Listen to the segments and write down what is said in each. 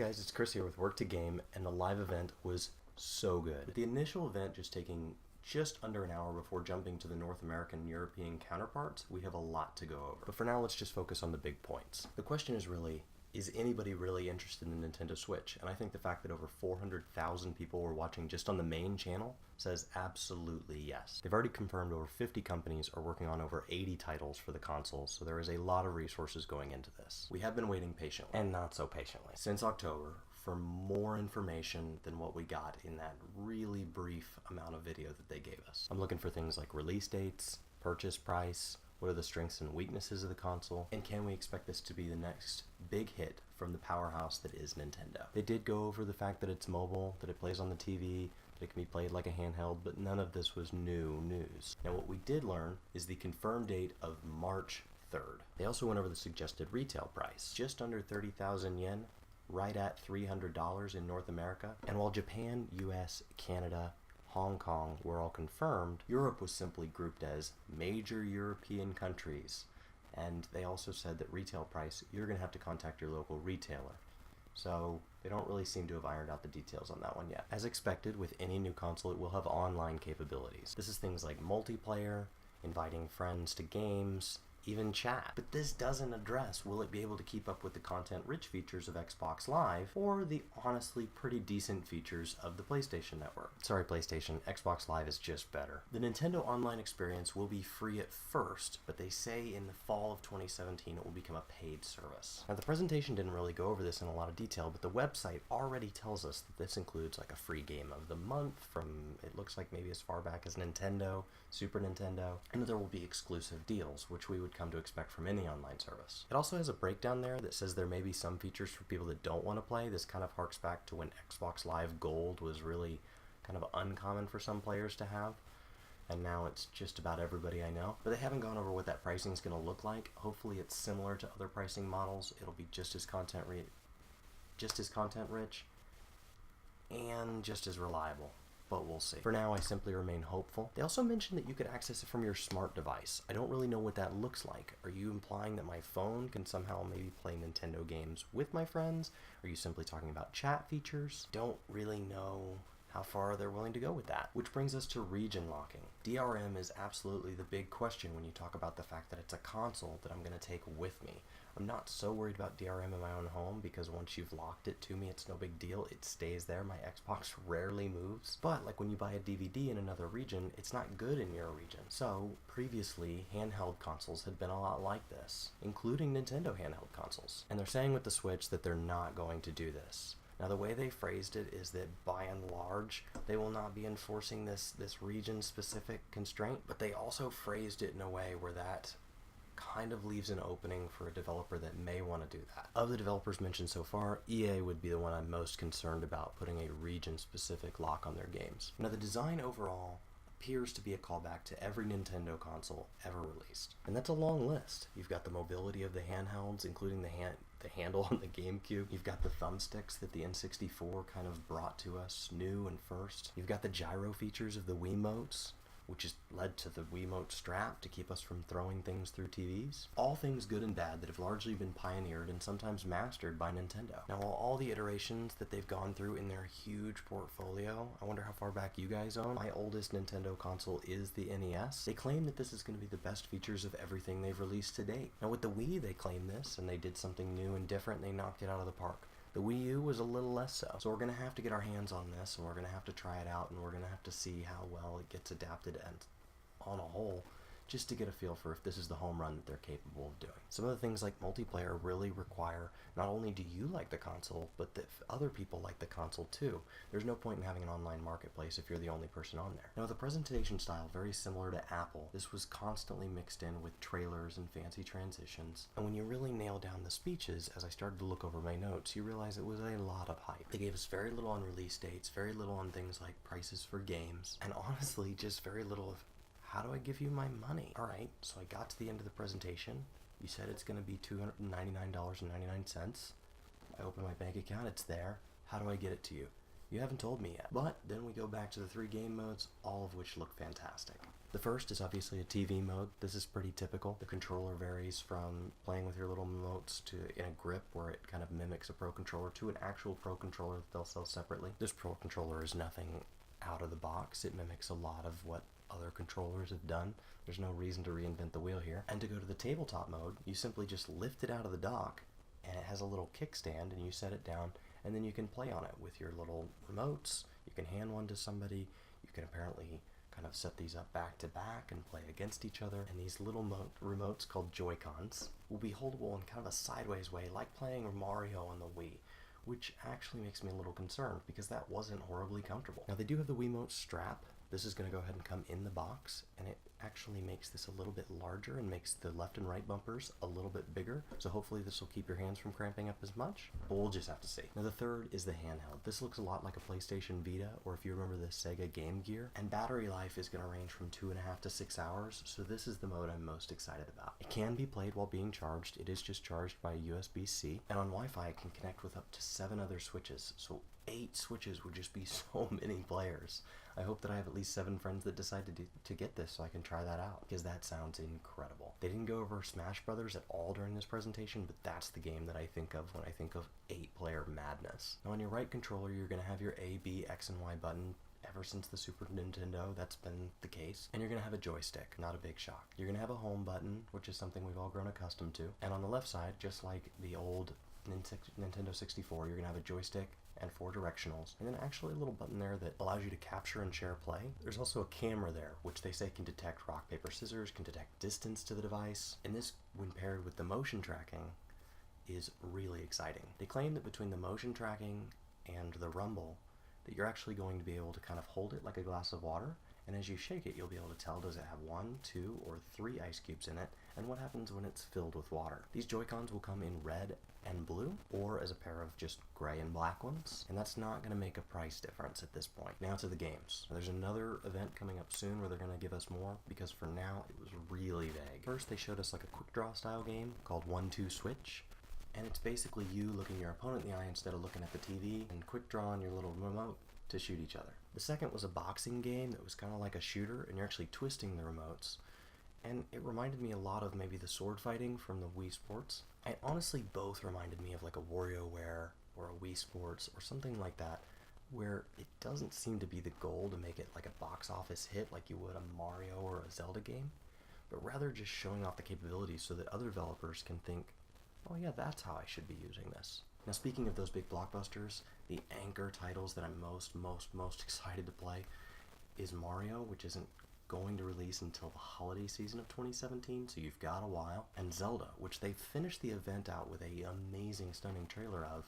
Hey guys, it's Chris here with Work to Game, and the live event was so good. With the initial event just taking just under an hour before jumping to the North American and European counterparts, we have a lot to go over. But for now, let's just focus on the big points. The question is really, is anybody really interested in Nintendo Switch? And I think the fact that over 400,000 people were watching just on the main channel says absolutely yes. They've already confirmed over 50 companies are working on over 80 titles for the console, so there is a lot of resources going into this. We have been waiting patiently, and not so patiently, since October for more information than what we got in that really brief amount of video that they gave us. I'm looking for things like release dates, purchase price, what are the strengths and weaknesses of the console, and can we expect this to be the next big hit from the powerhouse that is Nintendo? They did go over the fact that it's mobile, that it plays on the TV, that it can be played like a handheld, but none of this was new news. Now what we did learn is the confirmed date of March 3rd. They also went over the suggested retail price, just under 30,000 yen, right at $300 in North America. And while Japan, US, Canada, Hong Kong were all confirmed, Europe was simply grouped as major European countries. And they also said that retail price, you're going to have to contact your local retailer. So they don't really seem to have ironed out the details on that one yet. As expected, with any new console, it will have online capabilities. This is things like multiplayer, inviting friends to games, even chat. But this doesn't address, will it be able to keep up with the content-rich features of Xbox Live, or the honestly pretty decent features of the PlayStation Network? Sorry PlayStation, Xbox Live is just better. The Nintendo Online experience will be free at first, but they say in the fall of 2017 it will become a paid service. Now the presentation didn't really go over this in a lot of detail, but the website already tells us that this includes like a free game of the month from, it looks like maybe as far back as Nintendo, Super Nintendo, and that there will be exclusive deals, which we would come to expect from any online service. It also has a breakdown there that says there may be some features for people that don't want to play. This kind of harks back to when Xbox Live Gold was really kind of uncommon for some players to have, and now it's just about everybody I know. But they haven't gone over what that pricing is going to look like. Hopefully it's similar to other pricing models. It'll be just as content rich and just as reliable. But we'll see. For now, I simply remain hopeful. They also mentioned that you could access it from your smart device. I don't really know what that looks like. Are you implying that my phone can somehow maybe play Nintendo games with my friends? Are you simply talking about chat features? Don't really know how far they're willing to go with that. Which brings us to region locking. DRM is absolutely the big question when you talk about the fact that it's a console that I'm going to take with me. I'm not so worried about DRM in my own home because once you've locked it to me, it's no big deal. It stays there. My Xbox rarely moves. But like when you buy a DVD in another region, it's not good in your region. So previously, handheld consoles had been a lot like this, including Nintendo handheld consoles. And they're saying with the Switch that they're not going to do this. Now the way they phrased it is that by and large, they will not be enforcing this region-specific constraint, but they also phrased it in a way where that kind of leaves an opening for a developer that may want to do that. Of the developers mentioned so far, EA would be the one I'm most concerned about putting a region-specific lock on their games. Now the design overall appears to be a callback to every Nintendo console ever released. And that's a long list. You've got the mobility of the handhelds, including the handle on the GameCube. You've got the thumbsticks that the N64 kind of brought to us new and first. You've got the gyro features of the Wiimotes, which has led to the Wiimote Strap to keep us from throwing things through TVs. All things good and bad that have largely been pioneered and sometimes mastered by Nintendo. Now, while all the iterations that they've gone through in their huge portfolio, I wonder how far back you guys own. My oldest Nintendo console is the NES. They claim that this is going to be the best features of everything they've released to date. Now, with the Wii, they claim this, and they did something new and different, and they knocked it out of the park. The Wii U was a little less so. So we're going to have to get our hands on this, and we're going to have to try it out, and we're going to have to see how well it gets adapted and on a whole, just to get a feel for if this is the home run that they're capable of doing. Some of the things like multiplayer really require not only do you like the console, but that other people like the console too. There's no point in having an online marketplace if you're the only person on there. Now the presentation style, very similar to Apple, this was constantly mixed in with trailers and fancy transitions. And when you really nail down the speeches, as I started to look over my notes, you realize it was a lot of hype. They gave us very little on release dates, very little on things like prices for games, and honestly just very little of how do I give you my money? Alright, so I got to the end of the presentation. You said it's going to be $299.99. I open my bank account, it's there. How do I get it to you? You haven't told me yet. But then we go back to the 3 game modes, all of which look fantastic. The first is obviously a TV mode. This is pretty typical. The controller varies from playing with your little remotes to in a grip where it kind of mimics a Pro Controller to an actual Pro Controller that they'll sell separately. This Pro Controller is nothing out of the box. It mimics a lot of what other controllers have done. There's no reason to reinvent the wheel here. And to go to the tabletop mode, you simply just lift it out of the dock, and it has a little kickstand, and you set it down, and then you can play on it with your little remotes. You can hand one to somebody. You can apparently kind of set these up back to back and play against each other. And these little remotes called Joy-Cons will be holdable in kind of a sideways way, like playing Mario on the Wii, which actually makes me a little concerned because that wasn't horribly comfortable. Now they do have the Wiimote Strap. This is going to go ahead and come in the box, and it actually makes this a little bit larger and makes the left and right bumpers a little bit bigger, so hopefully this will keep your hands from cramping up as much, but we'll just have to see. Now the third is the handheld. This looks a lot like a PlayStation Vita, or if you remember the Sega Game Gear, and battery life is going to range from 2.5 to 6 hours, so this is the mode I'm most excited about. It can be played while being charged. It is just charged by USB-C, and on Wi-Fi it can connect with up to 7 other switches, so 8 switches would just be so many players. I hope that I have at least 7 friends that decide to get this so I can try that out, because that sounds incredible. They didn't go over Smash Brothers at all during this presentation, but that's the game that I think of when I think of 8-player madness. Now on your right controller, you're going to have your A, B, X, and Y button. Ever since the Super Nintendo, that's been the case. And you're going to have a joystick, not a big shock. You're going to have a home button, which is something we've all grown accustomed to. And on the left side, just like the old Nintendo 64, you're going to have a joystick and 4 directionals, and then actually a little button there that allows you to capture and share play. There's also a camera there, which they say can detect rock, paper, scissors, can detect distance to the device, and this, when paired with the motion tracking, is really exciting. They claim that between the motion tracking and the rumble, that you're actually going to be able to kind of hold it like a glass of water, and as you shake it, you'll be able to tell, does it have 1, 2, or 3 ice cubes in it, and what happens when it's filled with water. These Joy-Cons will come in red and blue, or as a pair of just gray and black ones, and that's not going to make a price difference at this point. Now to the games. There's another event coming up soon where they're going to give us more, because for now it was really vague. First they showed us like a quick draw style game called 1-2 Switch, and it's basically you looking your opponent in the eye instead of looking at the TV, and quick draw on your little remote to shoot each other. The second was a boxing game that was kind of like a shooter, and you're actually twisting the remotes, and it reminded me a lot of maybe the sword fighting from the Wii Sports. And honestly, both reminded me of like a WarioWare or a Wii Sports or something like that, where it doesn't seem to be the goal to make it like a box office hit like you would a Mario or a Zelda game, but rather just showing off the capabilities so that other developers can think, oh yeah, that's how I should be using this. Now speaking of those big blockbusters, the anchor titles that I'm most excited to play is Mario, which isn't going to release until the holiday season of 2017, so you've got a while, and Zelda, which they finished the event out with a amazing, stunning trailer of,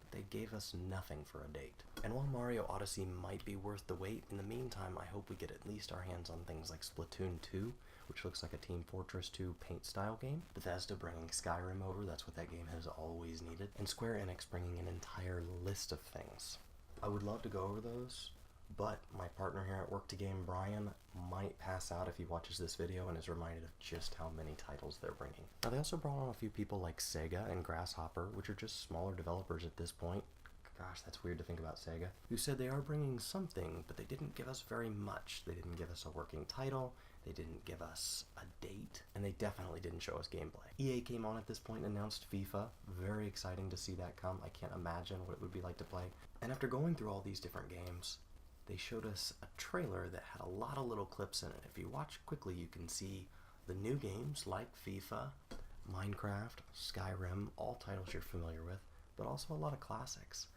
but they gave us nothing for a date. And while Mario Odyssey might be worth the wait, in the meantime, I hope we get at least our hands on things like Splatoon 2, which looks like a Team Fortress 2 paint style game. Bethesda bringing Skyrim over, that's what that game has always needed. And Square Enix bringing an entire list of things. I would love to go over those, but my partner here at Work to Game, Brian, might pass out if he watches this video and is reminded of just how many titles they're bringing. Now they also brought on a few people like Sega and Grasshopper, which are just smaller developers at this point. Gosh, that's weird to think about Sega. Who said they are bringing something, but they didn't give us very much. They didn't give us a working title, they didn't give us a date, and they definitely didn't show us gameplay. EA came on at this point and announced FIFA. Very exciting to see that come. I can't imagine what it would be like to play. And after going through all these different games, they showed us a trailer that had a lot of little clips in it. If you watch quickly, you can see the new games like FIFA, Minecraft, Skyrim, all titles you're familiar with, but also a lot of classics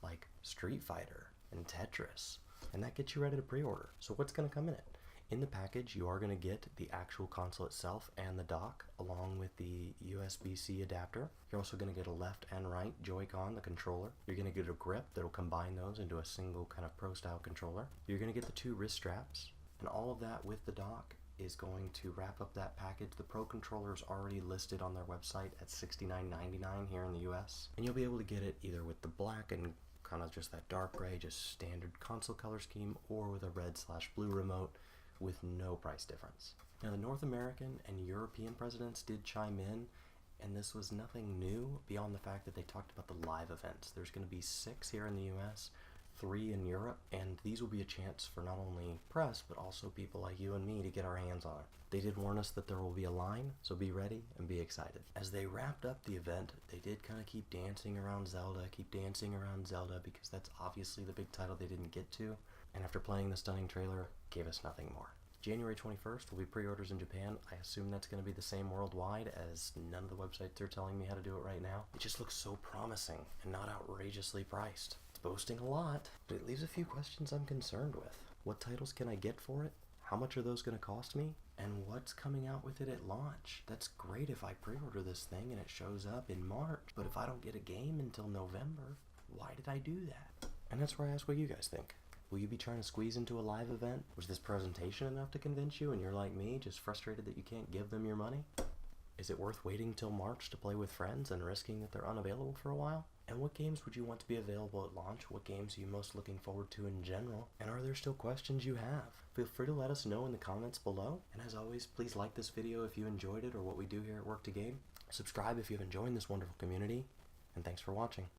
like Street Fighter and Tetris, and that gets you ready to pre-order. So what's going to come in it? In the package, you are going to get the actual console itself and the dock, along with the USB-C adapter. You're also going to get a left and right Joy-Con, the controller. You're going to get a grip that will combine those into a single kind of pro-style controller. You're going to get the 2 wrist straps, and all of that with the dock is going to wrap up that package. The Pro Controller is already listed on their website at $69.99 here in the US, and you'll be able to get it either with the black and kind of just that dark gray, just standard console color scheme, or with a red/blue remote with no price difference. Now the North American and European presidents did chime in, and this was nothing new beyond the fact that they talked about the live events. There's going to be 6 here in the US, 3 in Europe, and these will be a chance for not only press, but also people like you and me to get our hands on it. They did warn us that there will be a line, so be ready and be excited. As they wrapped up the event, they did kind of keep dancing around Zelda, because that's obviously the big title they didn't get to, and after playing the stunning trailer, gave us nothing more. January 21st will be pre-orders in Japan. I assume that's going to be the same worldwide, as none of the websites are telling me how to do it right now. It just looks so promising and not outrageously priced. It's boasting a lot, but it leaves a few questions I'm concerned with. What titles can I get for it? How much are those going to cost me? And what's coming out with it at launch? That's great if I pre-order this thing and it shows up in March, but if I don't get a game until November, why did I do that? And that's where I ask what you guys think. Will you be trying to squeeze into a live event? Was this presentation enough to convince you and you're like me, just frustrated that you can't give them your money? Is it worth waiting till March to play with friends and risking that they're unavailable for a while? And what games would you want to be available at launch? What games are you most looking forward to in general? And are there still questions you have? Feel free to let us know in the comments below. And as always, please like this video if you enjoyed it or what we do here at Work to Game. Subscribe if you've enjoyed this wonderful community. And thanks for watching.